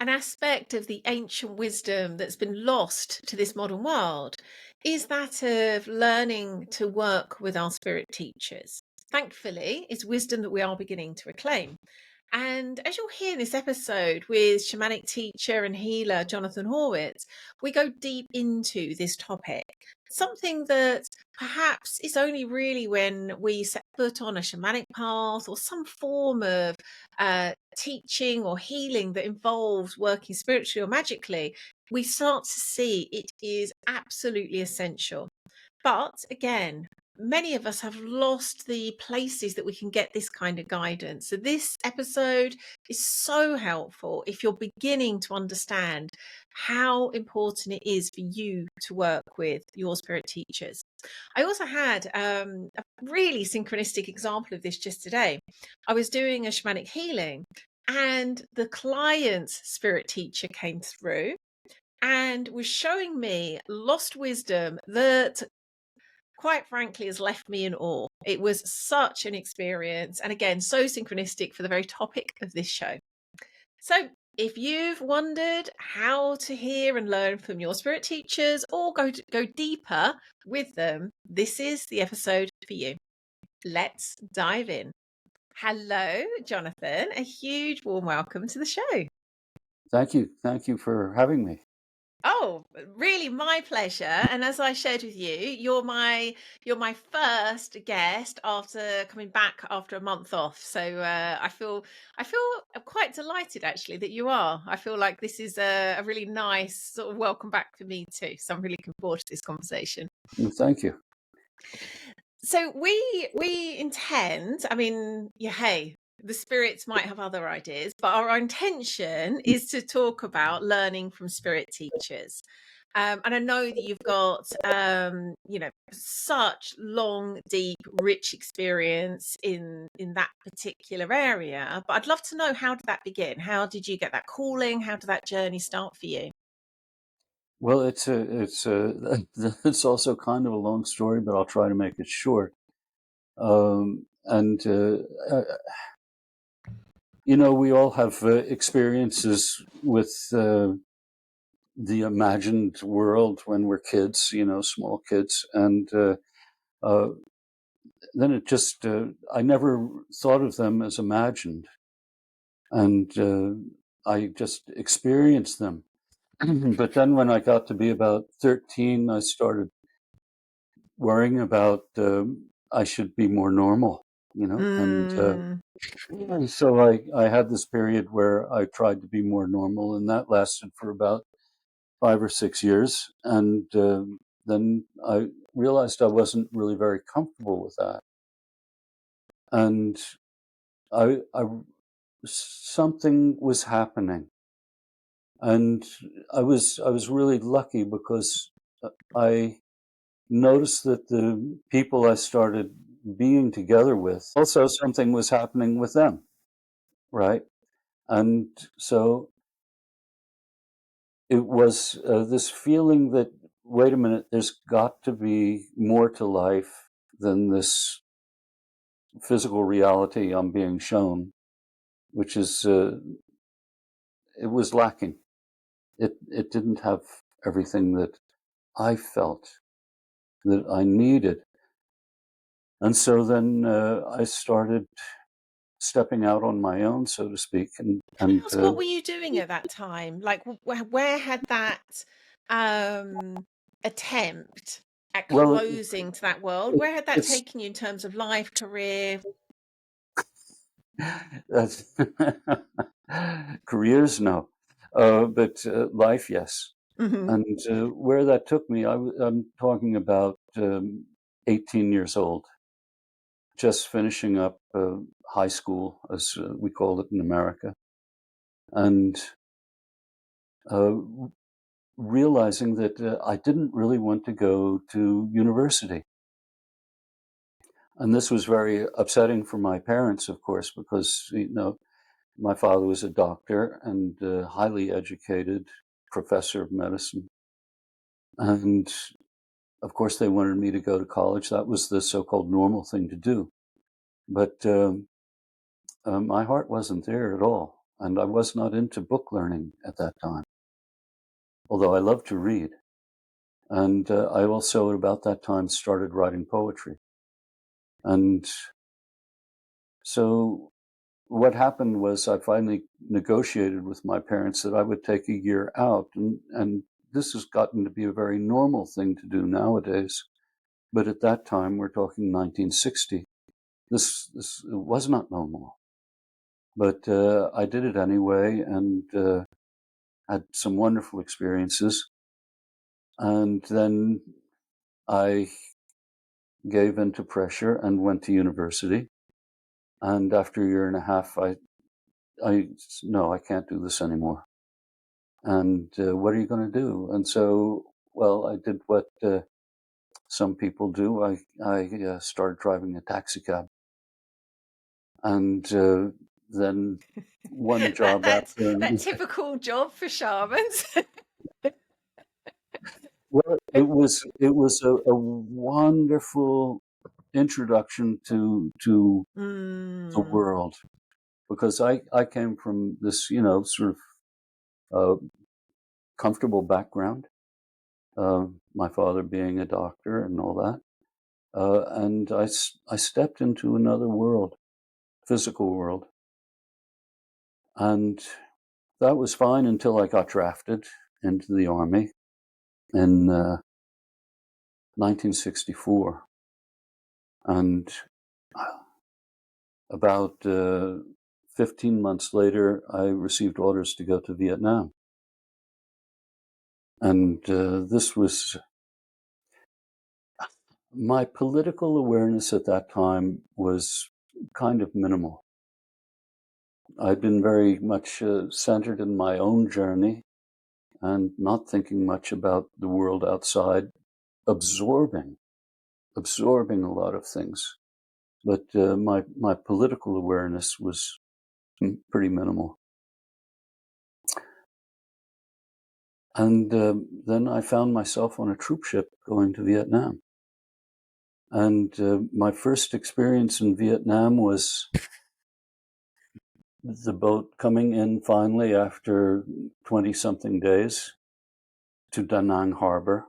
an aspect of the ancient wisdom that's been lost to this modern world is that of learning to work with our spirit teachers. Thankfully, it's wisdom that we are beginning to reclaim. And as you'll hear in this episode with shamanic teacher and healer Jonathan Horwitz, we go deep into this topic. Something that perhaps is only really when we set foot on a shamanic path or some form of teaching or healing that involves working spiritually or magically, we start to see it is absolutely essential. But again, many of us have lost the places that we can get this kind of guidance. So this episode is so helpful if you're beginning to understand how important it is for you to work with your spirit teachers. I also had a really synchronistic example of this just today. I was doing a shamanic healing and the client's spirit teacher came through and was showing me lost wisdom that quite frankly has left me in awe. It was such an experience, and again, so synchronistic for the very topic of this show. So if you've wondered how to hear and learn from your spirit teachers or go deeper with them, this is the episode for you. Let's dive in. Hello, Jonathan. A huge warm welcome to the show. Thank you. Thank you for having me. Oh, really, my pleasure. And as I shared with you, you're my first guest after coming back after a month off. So I feel quite delighted actually that you are. I feel like this is a really nice sort of welcome back for me too. So I'm really looking forward to this conversation. Thank you. So we intend. I mean, yeah, hey. The spirits might have other ideas, but our intention is to talk about learning from spirit teachers. And I know that you've got, such long, deep, rich experience in that particular area. But I'd love to know, how did that begin? How did you get that calling? How did that journey start for you? Well, it's also kind of a long story, but I'll try to make it short. We all have experiences with the imagined world when we're kids, small kids, and then it just I never thought of them as imagined, and I just experienced them. But then when I got to be about 13, I started worrying about I should be more normal, and so I had this period where I tried to be more normal, and that lasted for about 5 or 6 years, and then I realized I wasn't really very comfortable with that, and I something was happening, and I was really lucky because I noticed that the people I started being together with, also something was happening with them, right? And so it was this feeling that, wait a minute, there's got to be more to life than this physical reality I'm being shown, which is, it was lacking. It didn't have everything that I felt that I needed. And so then I started stepping out on my own, so to speak. Can I ask, what were you doing at that time? Like, where had that attempt at closing to that world, where had that taken you in terms of life, career? That's careers, no, but life, yes. Mm-hmm. And where that took me, I'm talking about 18 years old, just finishing up high school, as we called it in America, and realizing that I didn't really want to go to university. And this was very upsetting for my parents, of course, because, my father was a doctor and a highly educated professor of medicine. And of course, they wanted me to go to college. That was the so-called normal thing to do. But my heart wasn't there at all. And I was not into book learning at that time, although I loved to read. And I also, at about that time, started writing poetry. And so what happened was I finally negotiated with my parents that I would take a year out. And this has gotten to be a very normal thing to do nowadays. But at that time, we're talking 1960, this was not normal. But I did it anyway, and had some wonderful experiences. And then I gave into pressure and went to university. And after a year and a half, no, I can't do this anymore. And what are you going to do? And so, well, I did what some people do. I started driving a taxi cab. And then one job That's after that another. typical job for shamans. Well, it was a wonderful introduction to the Mm. world, because I came from this, sort of comfortable background, my father being a doctor and all that. And I stepped into another world, physical world. And that was fine until I got drafted into the army in 1964. And about 15 months later, I received orders to go to Vietnam. And this was my political awareness at that time was kind of minimal. I'd been very much centered in my own journey and not thinking much about the world outside, absorbing a lot of things. But my political awareness was pretty minimal. And then I found myself on a troop ship going to Vietnam. And my first experience in Vietnam was the boat coming in finally after 20-something days to Da Nang Harbor,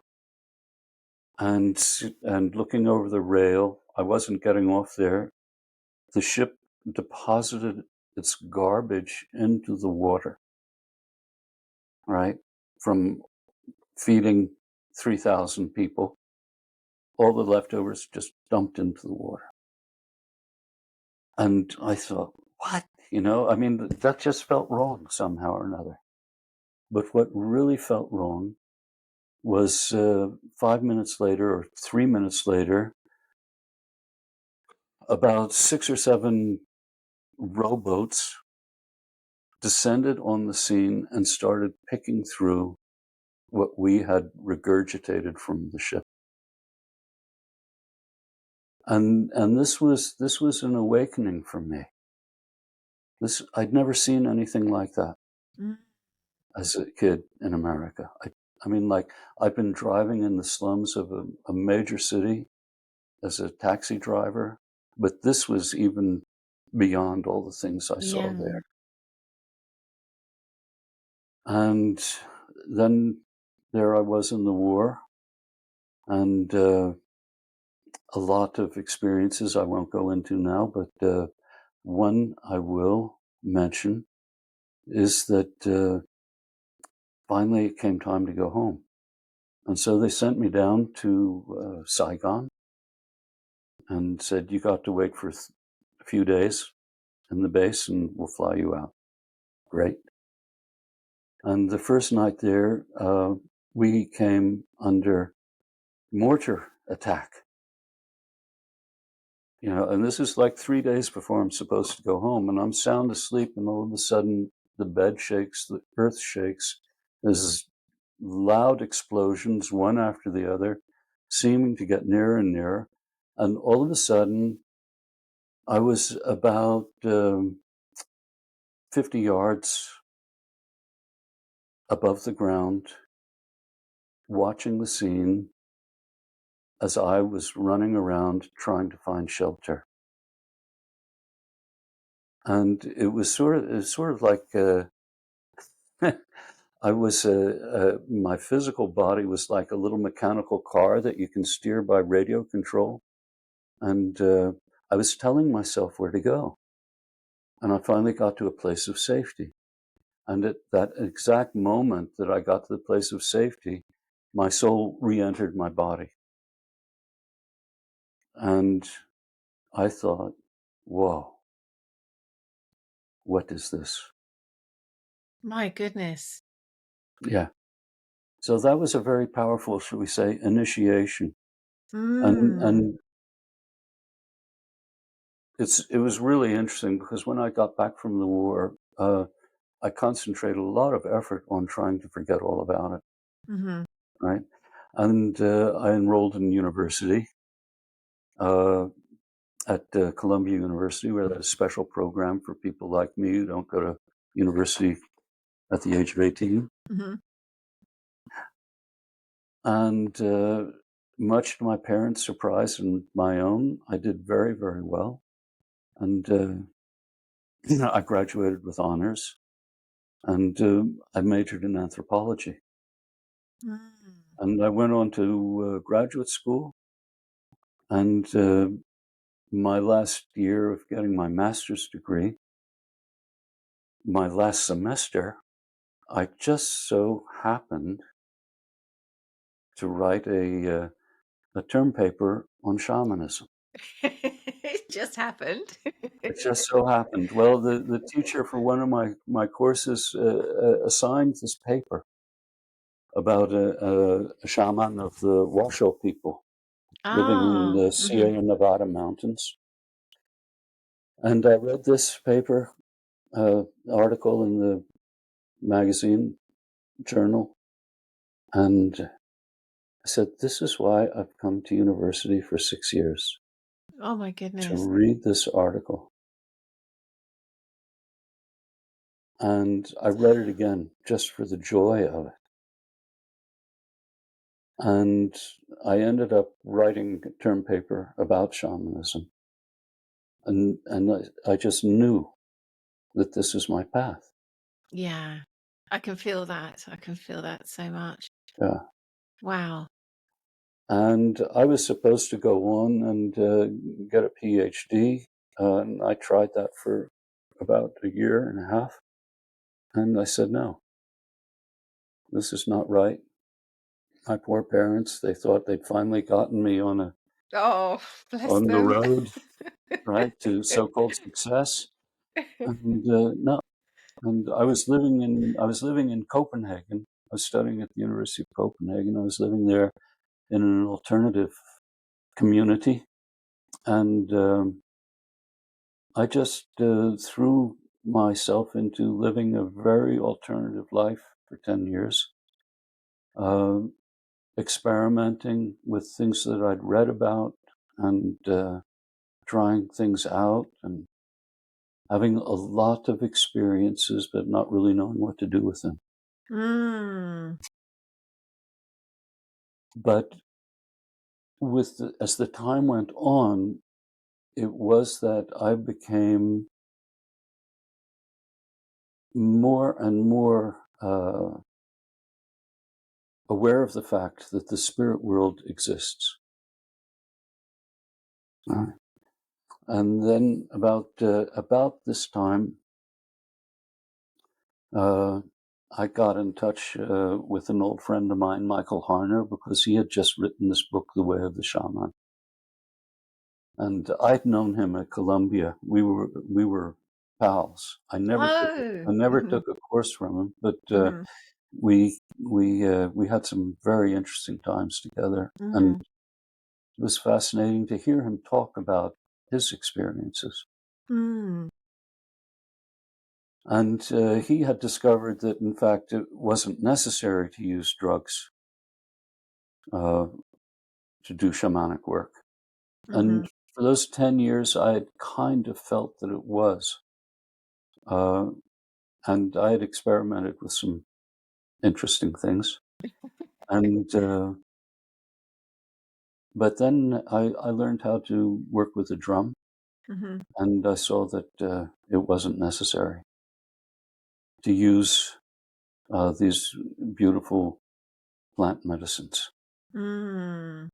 and looking over the rail. I wasn't getting off there. The ship deposited its garbage into the water, right? From feeding 3,000 people, all the leftovers just dumped into the water. And I thought, what? I mean, that just felt wrong somehow or another. But what really felt wrong was 5 minutes later or 3 minutes later, about 6 or 7 rowboats descended on the scene and started picking through what we had regurgitated from the ship. And this was an awakening for me. I'd never seen anything like that as a kid in America. I mean, like, I've been driving in the slums of a major city as a taxi driver, but this was even beyond all the things I saw Yeah. there. And then there I was in the war, and a lot of experiences I won't go into now, but one I will mention is that finally it came time to go home. And so they sent me down to Saigon and said, you got to wait for a few days in the base and we'll fly you out. Great. And the first night there, we came under mortar attack. And this is like 3 days before I'm supposed to go home, and I'm sound asleep, and all of a sudden the bed shakes, the earth shakes. There's loud explosions, one after the other, seeming to get nearer and nearer. And all of a sudden, I was about 50 yards above the ground, watching the scene as I was running around trying to find shelter. And it was sort of like I was my physical body was like a little mechanical car that you can steer by radio control, and I was telling myself where to go, and I finally got to a place of safety. And at that exact moment that I got to the place of safety, my soul re-entered my body, and I thought, "Whoa, what is this?" My goodness. Yeah. So that was a very powerful, shall we say, initiation. And Mm. and it was really interesting because when I got back from the war, I concentrated a lot of effort on trying to forget all about it, Mm-hmm. right? And I enrolled in university uh, at Columbia University, where there's a special program for people like me who don't go to university at the age of 18. Mm-hmm. And much to my parents' surprise and my own, I did very, very well. And I graduated with honors, and I majored in anthropology. Mm. And I went on to graduate school, and my last year of getting my master's degree, my last semester, I just so happened to write a term paper on shamanism. It just happened. It just so happened. Well, the teacher for one of my courses assigned this paper about a shaman of the Washoe people living in Ah. the Mm-hmm. Sierra Nevada mountains. And I read this paper, article in the magazine journal, and I said, "This is why I've come to university for 6 years, Oh my to goodness. read this article." And I read it again just for the joy of it. And I ended up writing a term paper about shamanism. And I just knew that this is my path. Yeah. I can feel that. I can feel that so much. Yeah. Wow. And I was supposed to go on and get a PhD. And I tried that for about a year and a half. And I said, no, this is not right. My poor parents, they thought they'd finally gotten me Oh, bless on the them. road, right, to so-called success. And no. And I was living in Copenhagen. I was studying at the University of Copenhagen. I was living there in an alternative community. And I just threw myself into living a very alternative life for 10 years, uh, experimenting with things that I'd read about and trying things out and having a lot of experiences, but not really knowing what to do with them. Mm. But as the time went on, it was that I became more and more aware of the fact that the spirit world exists. And then about this time, I got in touch with an old friend of mine, Michael Harner, because he had just written this book, The Way of the Shaman. And I'd known him at Columbia. We were pals. Oh. I never Mm-hmm. took a course from him, but Mm-hmm. we had some very interesting times together, and Mm-hmm. it was fascinating to hear him talk about his experiences. Mm. And he had discovered that, in fact, it wasn't necessary to use drugs uh, to do shamanic work. Mm-hmm. And for those 10 years, I had kind of felt that it was. Uh, and I had experimented with some interesting things. And but then I learned how to work with a drum, Mm-hmm. And I saw that it wasn't necessary to use these beautiful plant medicines. Mm.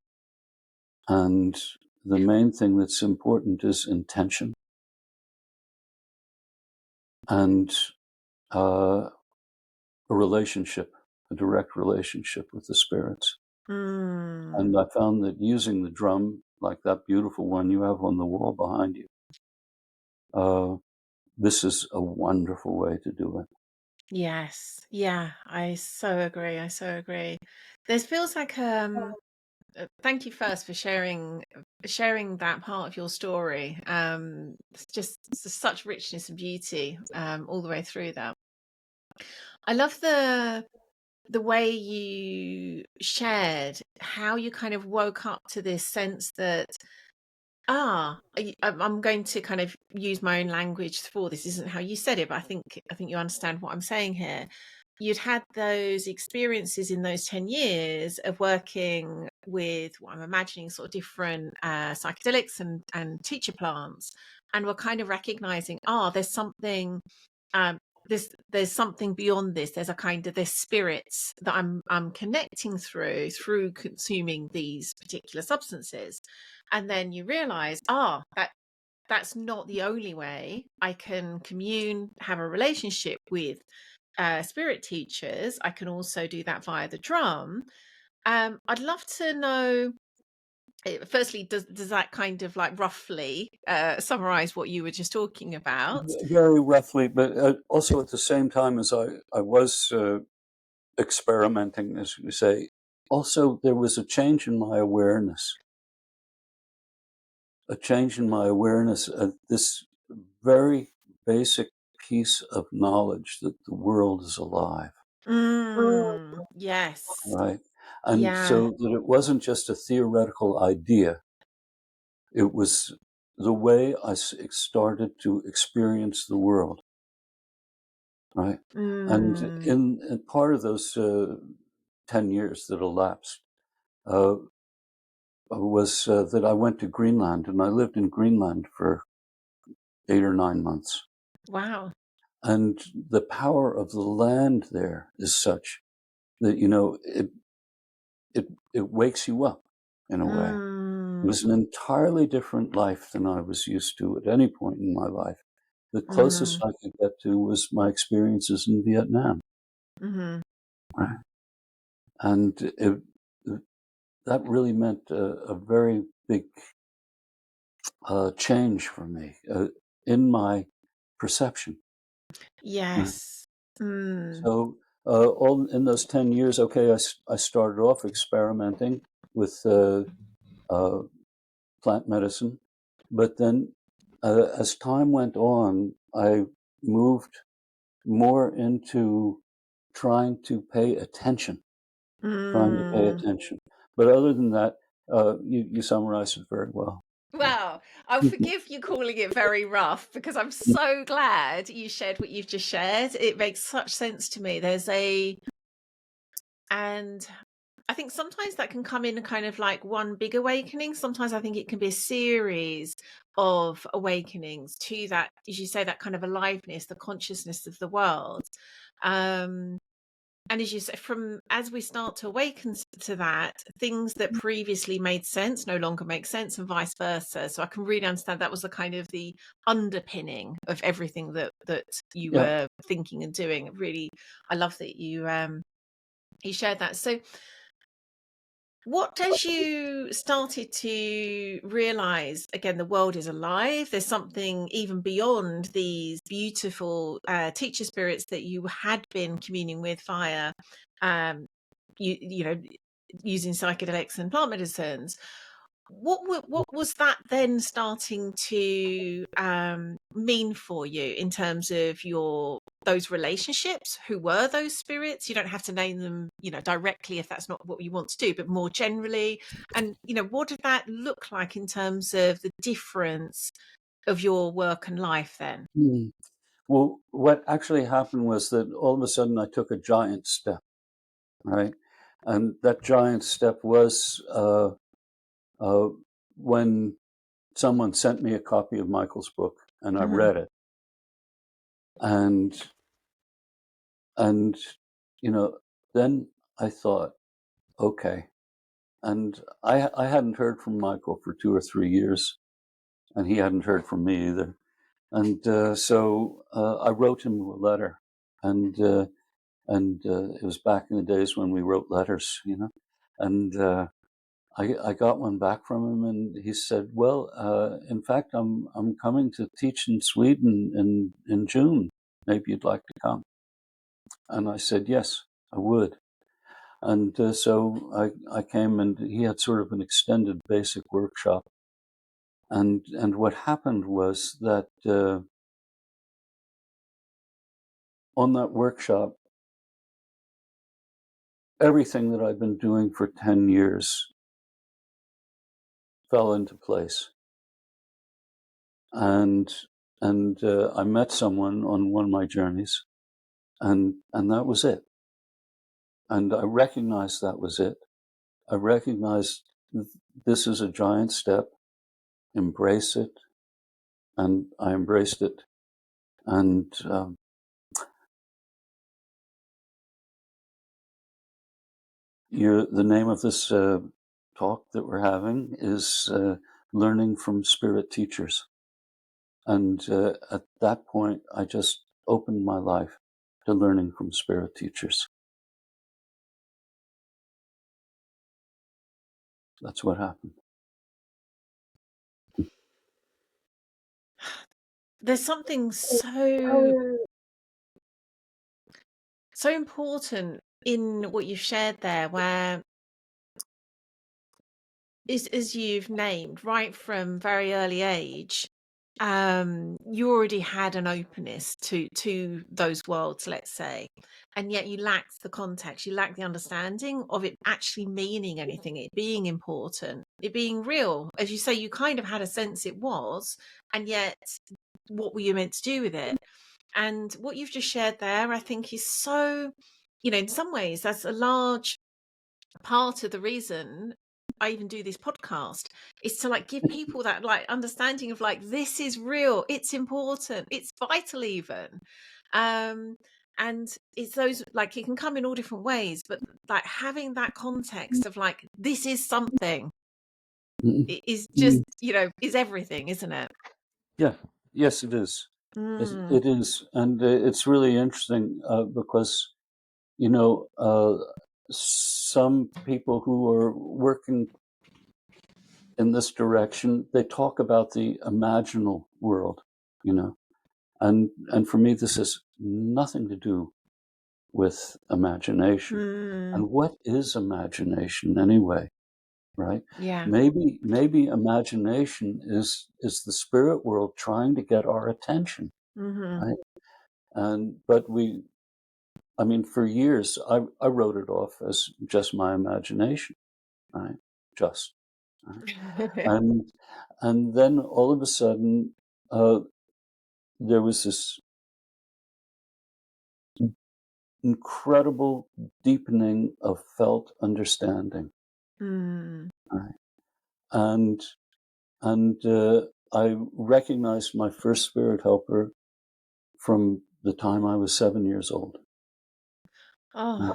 And the main thing that's important is intention and a relationship, a direct relationship with the spirits. Mm. And I found that using the drum, like that beautiful one you have on the wall behind you, this is a wonderful way to do it. Yes. Yeah, I so agree. I so agree. There feels like thank you first for sharing that part of your story. It's just such richness and beauty all the way through that. I love the way you shared how you kind of woke up to this sense that I'm going to kind of use my own language for this. Isn't how you said it, but I think you understand what I'm saying here. You'd had those experiences in those 10 years of working with what I'm imagining sort of different psychedelics and teacher plants, and were kind of recognizing, there's something um there's something beyond this. There's spirits that I'm connecting through consuming these particular substances. And then you realize, that's not the only way I can commune, have a relationship with spirit teachers. I can also do that via the drum. I'd love to know, firstly, does that kind of like roughly summarize what you were just talking about? Very roughly, but also at the same time as I was experimenting, as you say, also there was a change in my awareness, of this very basic piece of knowledge that the world is alive, Yes. right? And Yeah. so that it wasn't just a theoretical idea, it was the way I started to experience the world, right? And Mm. in part of those 10 years that elapsed, uh, was that I went to Greenland, and I lived in Greenland for 8 or 9 months. Wow. And the power of the land there is such that, it wakes you up in a way. It Mm. was an entirely different life than I was used to at any point in my life. The closest Mm. I could get to was my experiences in Vietnam, Mm-hmm. right? And that really meant a very big change for me in my perception. Right? Yes. Mm. So, all in those 10 years, okay, I started off experimenting with uh, plant medicine, but then as time went on, I moved more into trying to pay attention, trying to pay Mm. attention. But other than that, you summarized it very well. Well, I'll forgive you calling it very rough because I'm so glad you shared what you've just shared. It makes such sense to me. And I think sometimes that can come in kind of like one big awakening. Sometimes I think it can be a series of awakenings to that, as you say, that kind of aliveness, the consciousness of the world. Um, and as you say, from as we start to awaken to that, things that previously made sense no longer make sense, and vice versa. So I can really understand that was the kind of the underpinning of everything that you Yeah. were thinking and doing. Really, I love that you shared that. So what as you started to realize again the world is alive, there's something even beyond these beautiful teacher spirits that you had been communing with via um you know using psychedelics and plant medicines, what was that then starting to mean for you in terms of your those relationships? Who were those spirits? You don't have to name them, directly if that's not what you want to do, but more generally. And what did that look like in terms of the difference of your work and life then? Mm. Well, what actually happened was that all of a sudden I took a giant step, right? And that giant step was uh, when someone sent me a copy of Michael's book, and I Mm-hmm. read it, and then I thought, okay, and I hadn't heard from Michael for 2 or 3 years, and he hadn't heard from me either, and so I wrote him a letter, and it was back in the days when we wrote letters, and I got one back from him, and he said, "Well, in fact, I'm coming to teach in Sweden in June. Maybe you'd like to come." And I said, "Yes, I would." And so I came, and he had sort of an extended basic workshop. And what happened was that on that workshop, everything that I'd been doing for 10 years fell into place. And I met someone on one of my journeys, and that was it. And I recognized that was it. I recognized this is a giant step. Embrace it, and I embraced it. And the name of this talk that we're having is Learning from Spirit Teachers. And at that point, I just opened my life to learning from spirit teachers. That's what happened. There's something so important in what you've shared there, where as you've named, right from very early age, you already had an openness to those worlds, let's say, and yet you lacked the context, you lacked the understanding of it actually meaning anything, it being important, it being real. As you say, you kind of had a sense it was, and yet what were you meant to do with it? And what you've just shared there, I think, is so, in some ways, that's a large part of the reason I even do this podcast, is to give people that understanding of this is real, it's important, it's vital even. And it's those, it can come in all different ways, but having that context of this is something, it is just, is everything, isn't it? Yeah. Yes, it is. Mm. It is. And it's really interesting because, some people who are working in this direction, they talk about the imaginal world, and for me, this has nothing to do with imagination. Mm. And what is imagination anyway? Right? Yeah. Maybe imagination is the spirit world trying to get our attention, Mm-hmm. right? But for years I wrote it off as just my imagination, right? Just, right? And then all of a sudden there was this incredible deepening of felt understanding, Mm. right? And I recognized my first spirit helper from the time I was 7 years old. Oh.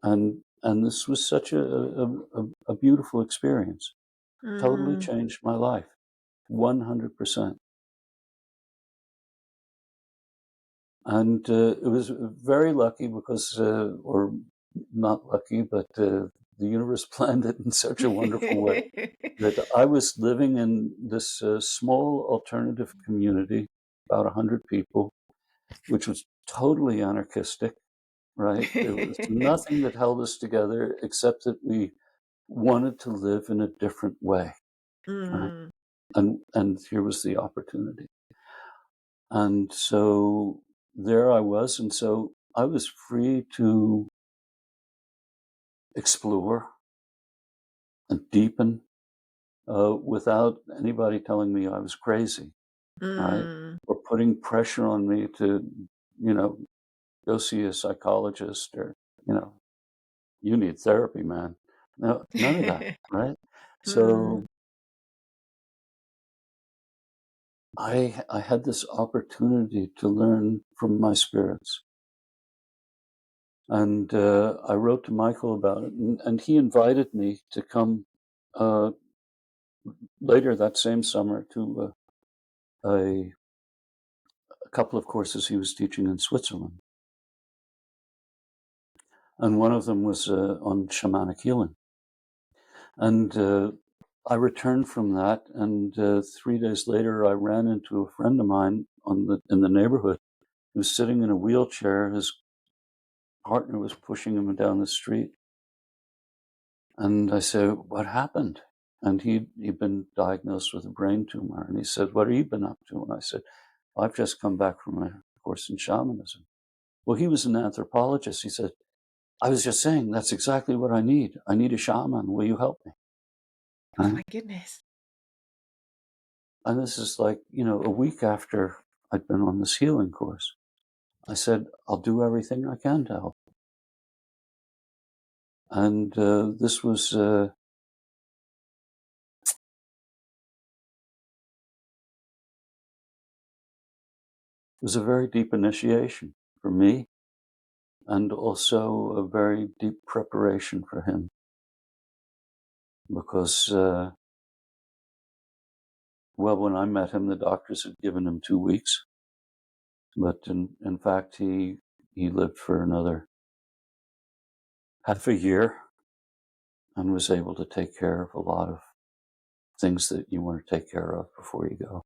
And this was such a beautiful experience. Totally Mm. changed my life, 100%. And it was very lucky because, or not lucky, but the universe planned it in such a wonderful way that I was living in this small alternative community, about 100 people, which was totally anarchistic, right? There was nothing that held us together except that we wanted to live in a different way, right? Mm. And here was the opportunity. And so there I was, and so I was free to explore and deepen without anybody telling me I was crazy, right? Mm. Or putting pressure on me to, you know, go see a psychologist, or, you know, you need therapy, man. No, none of that, right? Mm. So I had this opportunity to learn from my spirits. And I wrote to Michael about it, and he invited me to come later that same summer to a couple of courses he was teaching in Switzerland. And one of them was on shamanic healing. And I returned from that, and 3 days later, I ran into a friend of mine in the neighborhood who was sitting in a wheelchair. His partner was pushing him down the street. And I said, "What happened?" And he'd been diagnosed with a brain tumor. And he said, "What have you been up to?" And I said, "I've just come back from a course in shamanism." Well, he was an anthropologist. He said, "I was just saying, that's exactly what I need. I need a shaman. Will you help me?" Oh Right? my goodness. And this is like, a week after I'd been on this healing course. I said, "I'll do everything I can to help." And this was a very deep initiation for me, and also a very deep preparation for him, because well, when I met him, the doctors had given him 2 weeks, but in fact he lived for another half a year and was able to take care of a lot of things that you want to take care of before you go.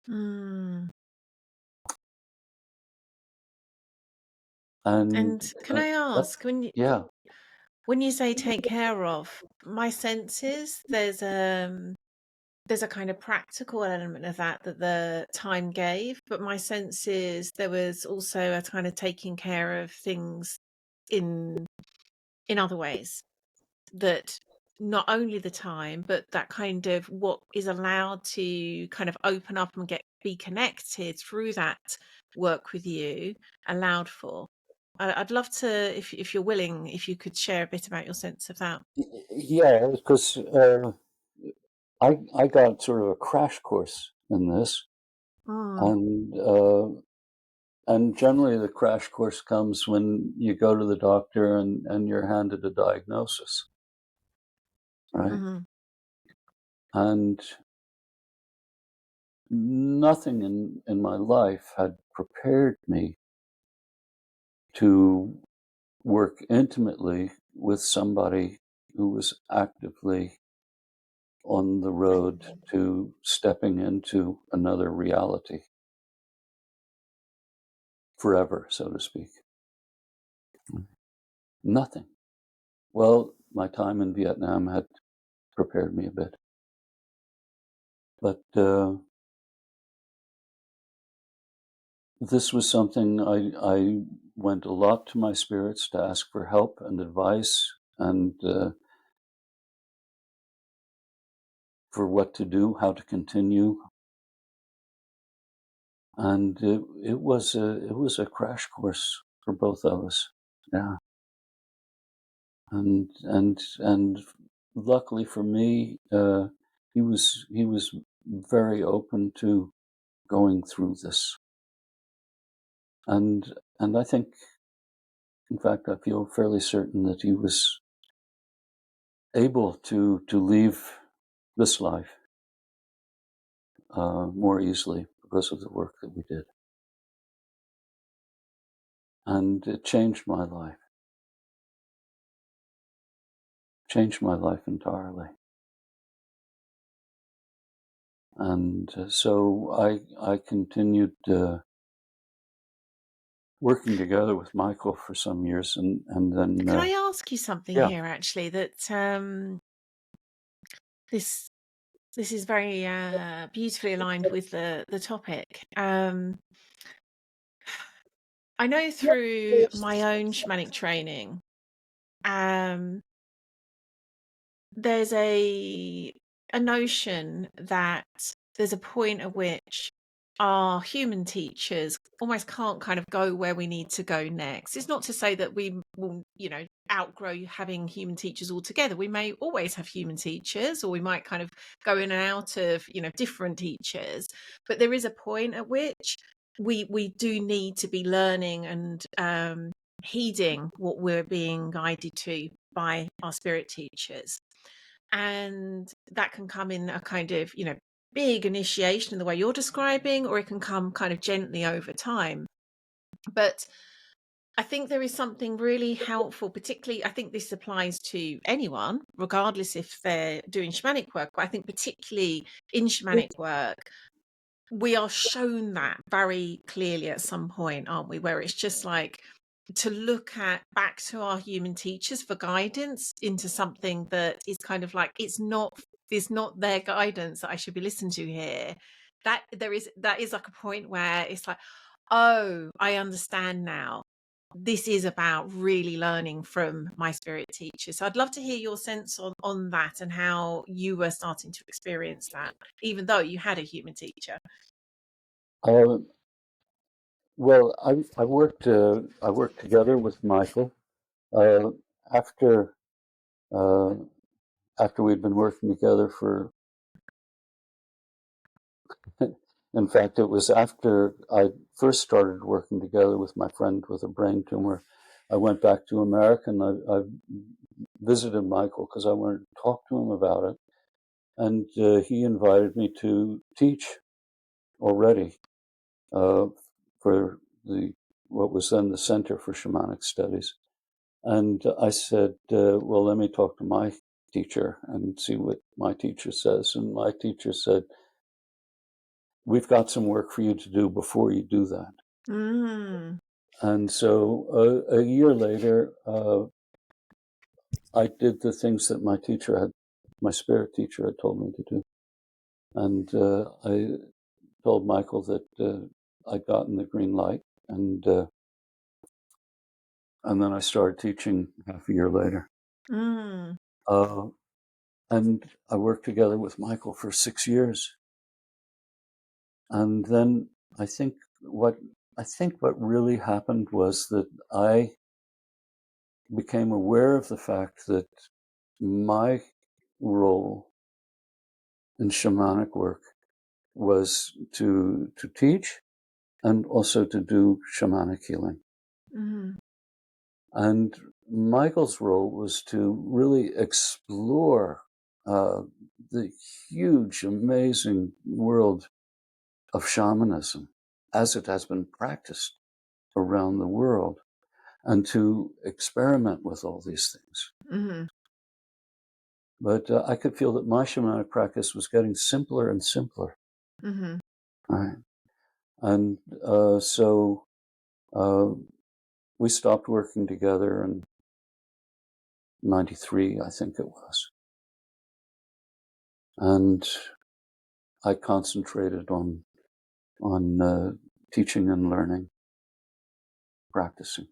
Mm. And And can I that, ask, yeah, when you say take care of, my sense is there's a kind of practical element of that the time gave, but my sense is there was also a kind of taking care of things in other ways, that not only the time, but that kind of what is allowed to kind of open up and be connected through that work with you allowed for. I'd love to, if you're willing, if you could share a bit about your sense of that. yeah, because I got sort of a crash course in this, Mm, and generally the crash course comes when you go to the doctor and you're handed a diagnosis, right? hmm And nothing in my life had prepared me to work intimately with somebody who was actively on the road to stepping into another reality forever, so to speak. Nothing. Well, my time in Vietnam had prepared me a bit, but this was something I went a lot to my spirits to ask for help and advice, and for what to do, how to continue. And it was a crash course for both of us. Yeah. And luckily for me, he was very open to going through this. And I think, in fact, I feel fairly certain that he was able to leave this life more easily because of the work that we did. And it changed my life entirely. And so I continued working together with Michael for some years, and then Can I ask you something yeah, here, actually? That this this is very beautifully aligned with the topic. I know through my own shamanic training, um, there's a notion that there's a point at which our human teachers almost can't kind of go where we need to go next. It's not to say that we will, outgrow having human teachers altogether. We may always have human teachers, or we might kind of go in and out of, different teachers. But there is a point at which we do need to be learning and heeding what we're being guided to by our spirit teachers. And that can come in a kind of, big initiation in the way you're describing, or it can come kind of gently over time. But I think there is something really helpful, particularly I think this applies to anyone, regardless if they're doing shamanic work, but I think particularly in shamanic work, we are shown that very clearly at some point, aren't we? Where it's just like to look back to our human teachers for guidance into something that is kind of like it's not their guidance that I should be listening to here. That is like a point where it's like, oh, I understand now. This is about really learning from my spirit teacher. So I'd love to hear your sense on that and how you were starting to experience that, even though you had a human teacher. Well, I worked together with Michael uh, after uh, after we'd been working together for. In fact, it was after I first started working together with my friend with a brain tumor. I went back to America and I visited Michael because I wanted to talk to him about it, and he invited me to teach already uh, for what was then the Center for Shamanic Studies. And I said, well, let me talk to my teacher and see what my teacher says. And my teacher said, we've got some work for you to do before you do that. Mm. And so a year later, I did the things that my spirit teacher had told me to do. And I told Michael that I'd gotten the green light, and then I started teaching half a year later. Mm. And I worked together with Michael for 6 years. And then I think what really happened was that I became aware of the fact that my role in shamanic work was to teach and also to do shamanic healing. Mm. And Michael's role was to really explore the huge, amazing world of shamanism as it has been practiced around the world, and to experiment with all these things. Mm-hmm. But I could feel that my shamanic practice was getting simpler and simpler. Mm-hmm. Right. And so we stopped working together in 93, I think it was. And I concentrated on teaching and learning, practicing.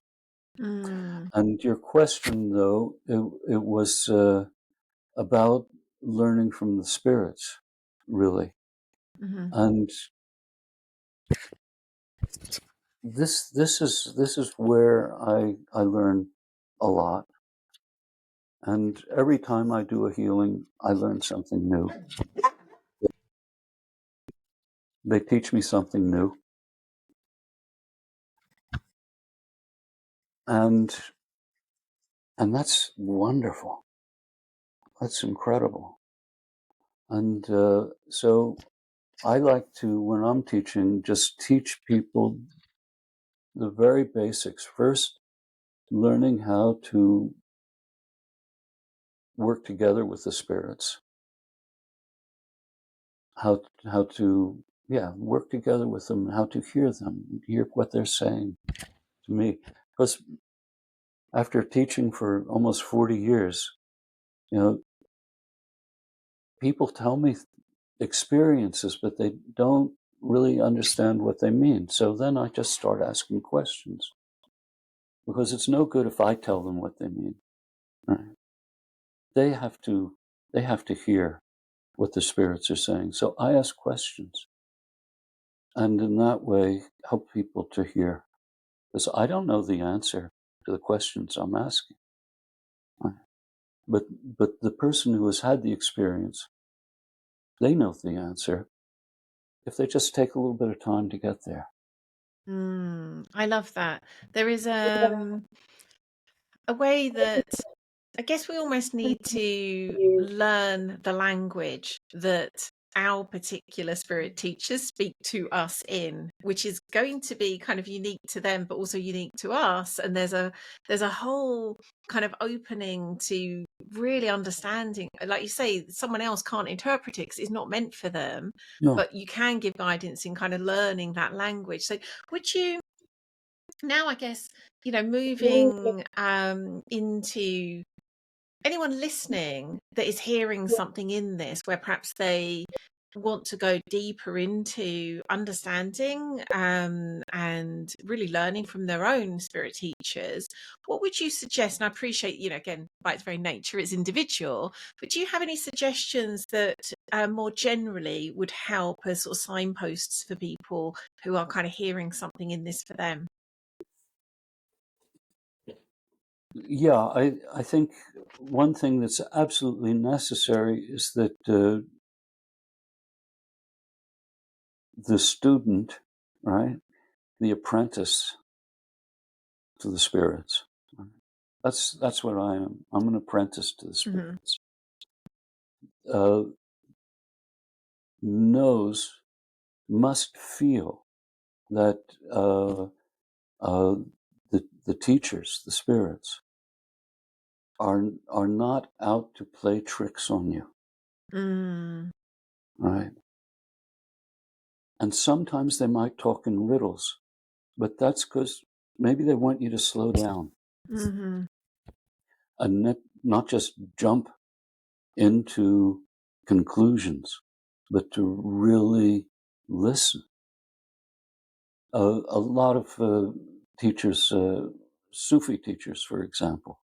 Mm. And your question, though, it was about learning from the spirits, really. Mm-hmm. And this is where I learn a lot. And every time I do a healing, I learn something new. They teach me something new. And that's wonderful. That's incredible. And so I like to, when I'm teaching, just teach people the very basics. First, learning how to work together with the spirits, how to work together with them, how to hear them, hear what they're saying to me. Because after teaching for almost 40 years, people tell me experiences, but they don't really understand what they mean. So then I just start asking questions, because it's no good if I tell them what they mean. Right? They have to hear what the spirits are saying. So I ask questions. and in that way help people to hear. Because I don't know the answer to the questions I'm asking. Right? But the person who has had the experience, they know the answer if they just take a little bit of time to get there. I love that. There is a way that I guess we almost need to learn the language that our particular spirit teachers speak to us in, which is going to be kind of unique to them, but also unique to us. And there's a whole kind of opening to really understanding, like you say, someone else can't interpret it because it's not meant for them, No, but you can give guidance in kind of learning that language. So would you now, I guess, moving into anyone listening that is hearing something in this where perhaps they want to go deeper into understanding and really learning from their own spirit teachers, what would you suggest? And I appreciate, again, by its very nature, it's individual, but do you have any suggestions that more generally would help as sort of signposts for people who are kind of hearing something in this for them? yeah, I think one thing that's absolutely necessary is that the student, right, the apprentice to the spirits. Right? That's what I am. I'm an apprentice to the Hmm. spirits. Uh, knows, must feel that uh, the teachers, the spirits, are not out to play tricks on you, Mm. right? And sometimes they might talk in riddles, but that's because maybe they want you to slow down Hmm. and not just jump into conclusions, but to really listen. A lot of teachers, Sufi teachers, for example,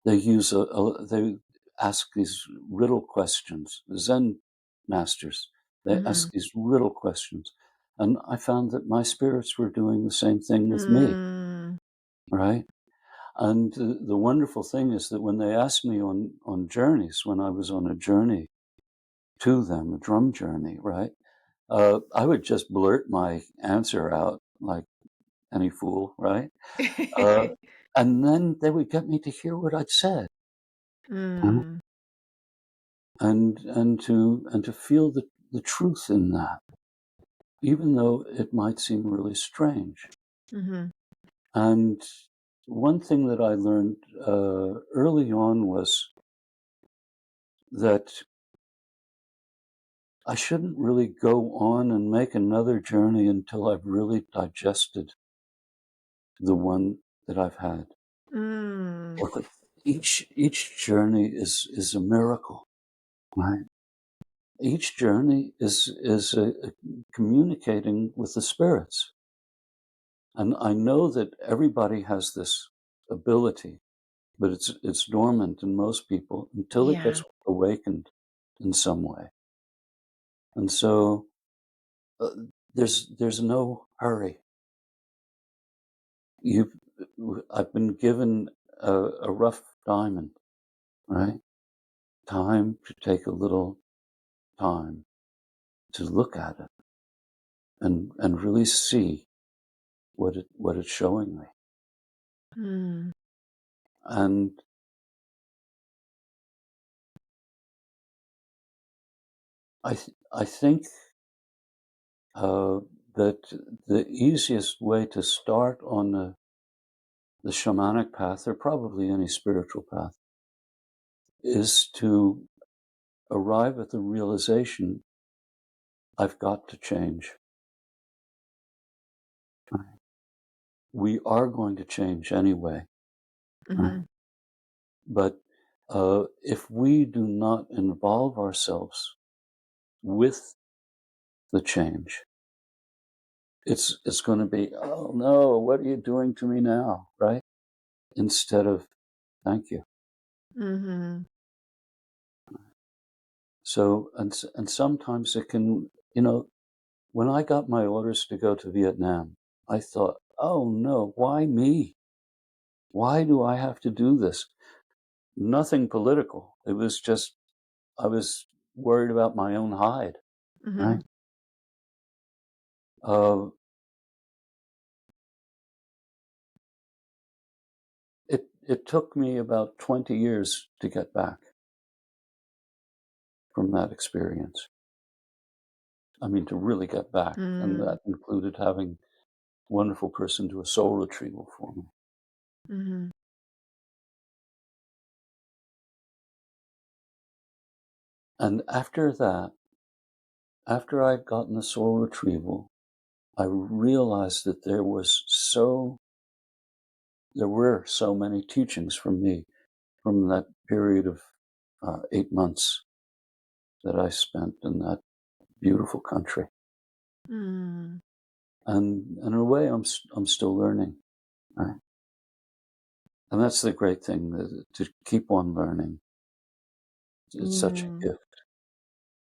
they they ask these riddle questions. Zen masters, they Hmm. ask these riddle questions, and I found that my spirits were doing the same thing with me, Mm. right? And the wonderful thing is that when they asked me on journeys, when I was on a journey to them, a drum journey, right? I would just blurt my answer out like any fool, right? Uh, and then they would get me to hear what I'd said, right? Mm. And to feel the truth in that, even though it might seem really strange. Mhm. And one thing that I learned early on was that I shouldn't really go on and make another journey until I've really digested the one that I've had. Mm. Look, each journey is a miracle, right? Each journey is communicating with the spirits, and I know that everybody has this ability, but it's dormant in most people until it Yeah. gets awakened in some way. And so uh, there's no hurry. You've I've been given a rough diamond, right? Time to take a little time to look at it and really see what it's showing me. Mm. And I think uh, that the easiest way to start on the shamanic path, or probably any spiritual path, is to arrive at the realization I've got to change. Right? We are going to change anyway, right? Mhm. But if we do not involve ourselves with the change, it's going to be, oh no, what are you doing to me now, right? Instead of thank you. Mhm. So and sometimes it can, when I got my orders to go to Vietnam, I thought, oh no, why me? Why do I have to do this? Nothing political. It was just, I was worried about my own hide, Mm-hmm. right? Uh, it took me about 20 years to get back from that experience. I mean, to really get back. And Mm-hmm. that included having a wonderful person do a soul retrieval for me. Mm-hmm. And after that, after I'd gotten the soul retrieval, I realized that there were so many teachings from me from that period of 8 months that I spent in that beautiful country. Mm. And in a way, I'm still learning, right? And that's the great thing, to keep on learning. It's such a Mm. gift,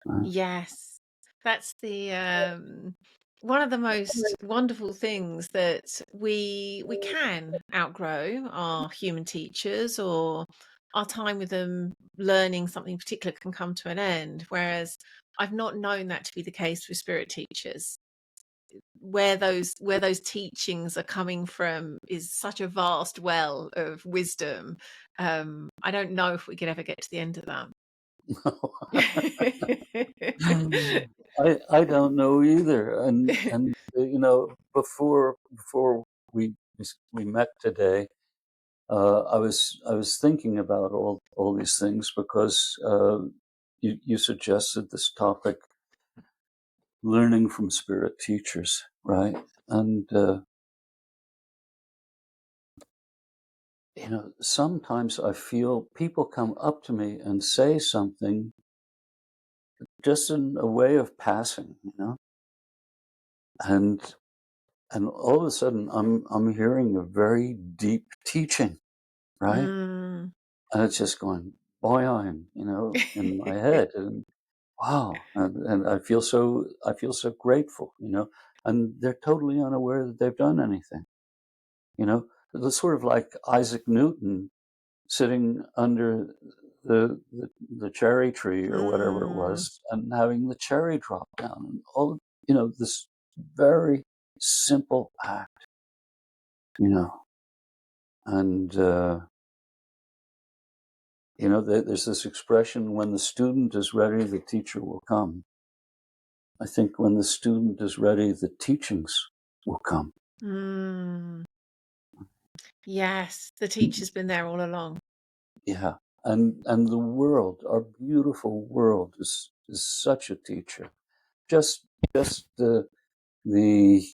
right? Yes, that's the one of the most wonderful things that we can outgrow our human teachers, or our time with them learning something particular can come to an end. Whereas I've not known that to be the case with spirit teachers. Where those teachings are coming from is such a vast well of wisdom. I don't know if we could ever get to the end of that. I don't know either. And before we met today, I was thinking about all these things because you suggested this topic, learning from spirit teachers, right? And sometimes I feel people come up to me and say something just in a way of passing, and all of a sudden I'm hearing a very deep teaching, right? Mm. And it's just going boing, in my head, and wow, and I feel so grateful, and they're totally unaware that they've done anything, It's sort of like Isaac Newton sitting under the cherry tree or whatever it Mm. was, and having the cherry drop down, and all, this very simple act, you know, and there's this expression: when the student is ready, the teacher will come. I think when the student is ready, the teachings will come. Mm. Yes, the teacher's been there all along. Yeah, and the world, our beautiful world, is such a teacher. Just the the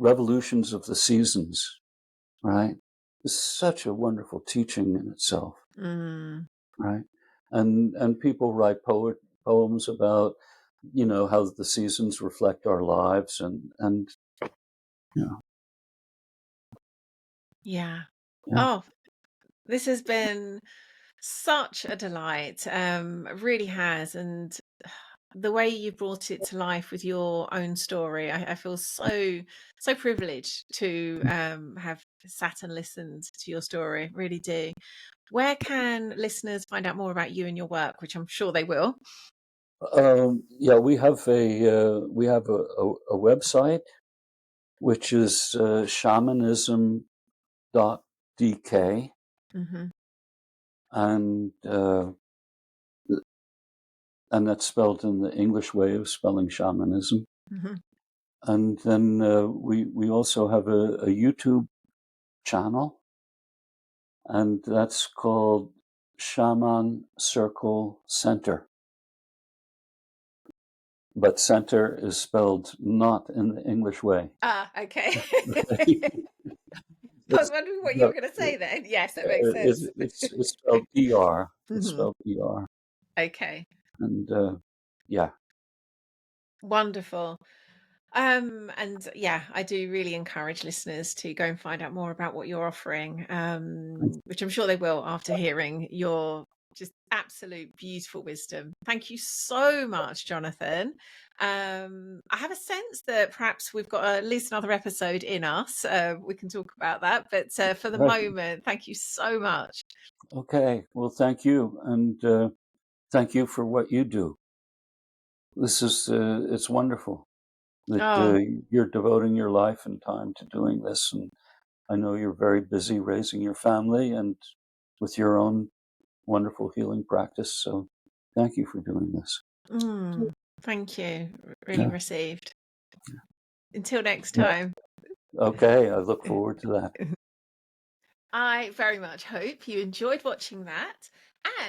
revolutions of the seasons, right? Is such a wonderful teaching in itself, Mm. right? And people write poems about, how the seasons reflect our lives, and you know, Yeah. yeah. Oh, this has been such a delight. It really has. And the way you brought it to life with your own story, I feel so privileged to have sat and listened to your story. Really do. Where can listeners find out more about you and your work, which I'm sure they will? Yeah, we have a website, which is shamanism.dk, Hmm. and that's spelled in the English way of spelling shamanism. Hmm. And then we also have a YouTube channel, and that's called Shaman Circle Center. But center is spelled not in the English way. Ah, okay. I was It's, wondering what you no, were going to say then. Yes, that makes sense. it's spelled ER. It's Hmm. spelled ER. Okay, And yeah. wonderful. And yeah, I do really encourage listeners to go and find out more about what you're offering, which I'm sure they will after hearing your just absolute beautiful wisdom. Thank you so much, Jonathan. I have a sense that perhaps we've got at least another episode in us. We can talk about that, but for the Right. moment, thank you so much. Okay. Well, thank you, and thank you for what you do. This is it's wonderful that Oh, you're devoting your life and time to doing this, and I know you're very busy raising your family and with your own wonderful healing practice. So, thank you for doing this. thank you. Really Yeah. received. Until next Yeah. time. Okay. I look forward to that. I very much hope you enjoyed watching that.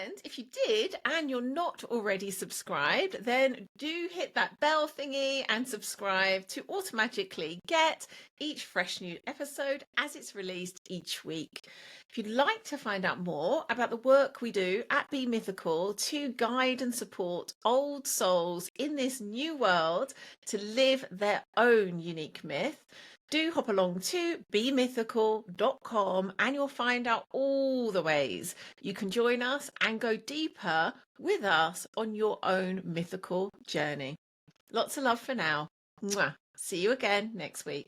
And if you did and you're not already subscribed, then do hit that bell thingy and subscribe to automatically get each fresh new episode as it's released each week. If you'd like to find out more about the work we do at Be Mythical to guide and support old souls in this new world to live their own unique myth, do hop along to bemythical.com and you'll find out all the ways you can join us and go deeper with us on your own mythical journey. Lots of love for now. Mwah. See you again next week.